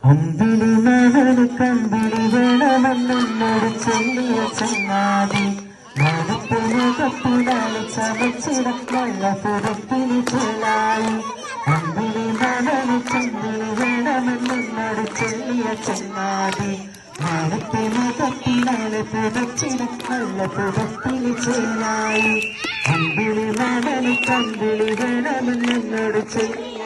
അമ്പിളി മണൽ കമ്പിളി വേണമെന്നോട് ചൊല്ലിയ ചങ്ങാതി മുഖത്തിനാല് ചമച്ചിടക്കുള്ള പുറത്തിന് ചെല്ലായി. അമ്പിളി മണൽ കമ്പിളി വേണമെന്നോട് ചൊല്ലിയ ചങ്ങാതി മുഖത്തിനാല് പുറച്ചിടക്കുള്ള പുറത്തിന് ചെല്ലായി. അമ്പിളി മണൽ കമ്പിളി വേണമെന്നോട് ചൊല്ലിയ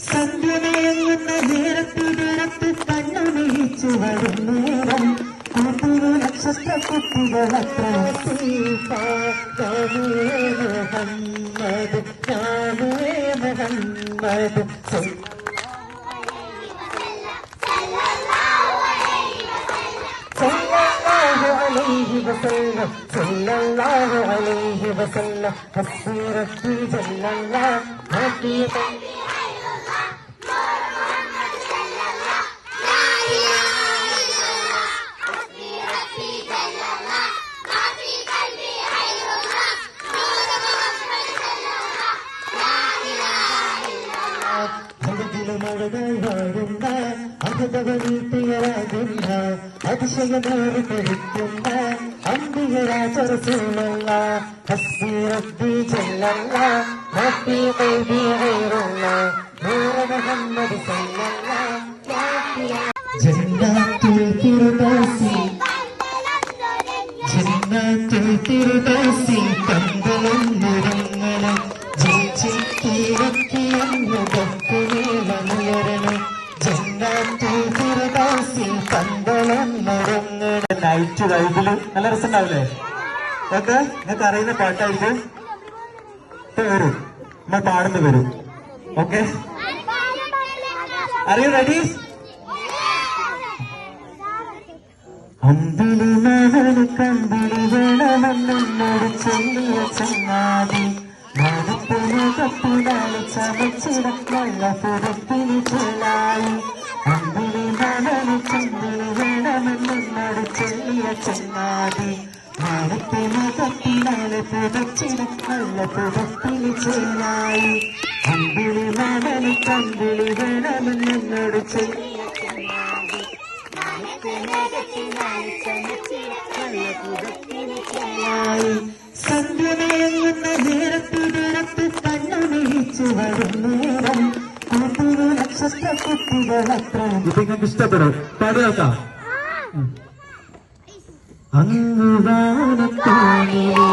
സന്ധ്യമയങ്ങുന്ന നേരത്തിനടുത്ത് കണ്ണുനീച്ചു വരും നേരം കൂട്ടിരു നക്ഷത്ര കുട്ടികളത്ര മുഹമ്മദ് മുഹമ്മദ് صلى الله عليه وسلم حسبي ربي جل الله ما في قلبي غير الله نور محمد صلى الله لا اله الا الله حسبي ربي جل الله ما في قلبي غير الله نور محمد صلى الله لا اله الا الله ജഗതിലെ മഴകൾ വാഴുന്ന അകതവനീട്ടിയരാകുന്ന അതിശയമേറി പഠിക്കുന്ന അംബികരാജ റസൂലുള്ളാഹ് ഹസ്ബി റബ്ബി ജല്ലല്ലാഹ് മാ ഫീ ഖൽബി ഗൈറുല്ലാഹ് നൂർ മുഹമ്മദ് സല്ലല്ലാഹ് ജന്നത്തുൽ ഫിർദൗസി ജന്നത്തുൽ ഫിർദൗസി പന്തളം നിറങ്ങളെ ജിച്ചിത്തിരക്കിയെന്നുയരണം ജന്നത്തുൽ ഫിർദൗസി പന്തളം നിറങ്ങളെ. നൈറ്റ് വൈബില് നല്ല രസം ഉണ്ടാവില്ലേ? ഓക്കെ, നിങ്ങൾക്ക് അറിയുന്ന പാട്ടായിരിക്കും. ഇപ്പൊ വരും, നമ്മൾ പാടുന്ന വരും. ഓക്കെ, അറിയൂ? റെഡി? അമ്പിളി മണൽ കമ്പിളി വേണമെന്നോട് ചൊല്ലിയ ചങ്ങാതി മുഖത്തിനാല് ചമച്ചിടക്കുള്ള പുറത്തിന് ചെല്ലായി. അമ്പിളി മണൽ കമ്പിളി വേണമെന്നോട് ചൊല്ലിയ ചങ്ങാതി മുഖത്തിനാല് പുറച്ചിടക്കുള്ള പുറത്തിന് ചെല്ലായി. അമ്പിളി മണൽ കമ്പിളി വേണമെന്നോട് ചൊല്ലിയ ചങ്ങാതി സന്ധ്യമയങ്ങുന്ന നേരത്തിനടുത്ത് കണ്ണുനീച്ചു വരും നേരം കൂട്ടിരു നക്ഷത്ര കുട്ടികളത്ര. ഇപ്പൊ നിങ്ങൾക്ക് ഇഷ്ടപ്പെടും, പാടിയേക്കാം. അങ്ങ് വാനത്തോണിലെ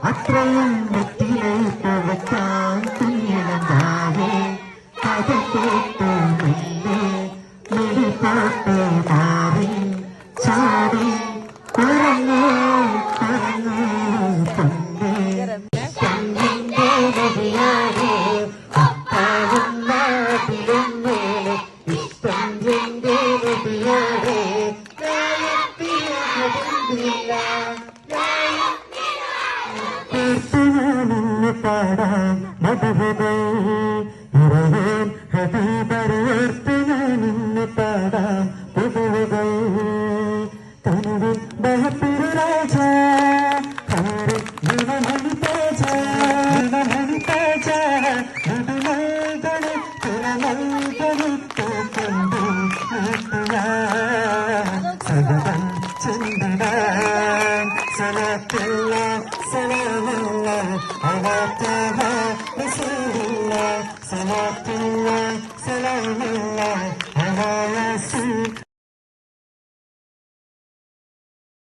അത്രയും വെറ്റിലേക്ക് വെക്കാൻ തുന്നിയതാവേ കഥ കേട്ടോ മെടിപ്പാട്ട് മാറി ചാടി കുറഞ്ഞു കുറഞ്ഞു പണ്ടേ കണ്ണിന്റെ നദിയാരെ അപ്പാലും നാട്ടിലും മേലെ ഇഷ്ടം എന്റെ നദിയാരെ പാടാം മധുരമേ ഇറങ്ങാൻ ഹബീബരേർത്ത് ഞാനിന്ന് പാടാം പുതുവതേ തനുവിൻ ബഹപ്പിരു രാജ യുവമണി തേജ യുവമണി തേജ യുവമൽഗണി തിരമൽഗണി തോക്കണ്ടു സദവൻ ചന്ദനാൻ സലത്തുള്ള സലാമുള്ള على طه رسول الله صلاة الله سلام الله على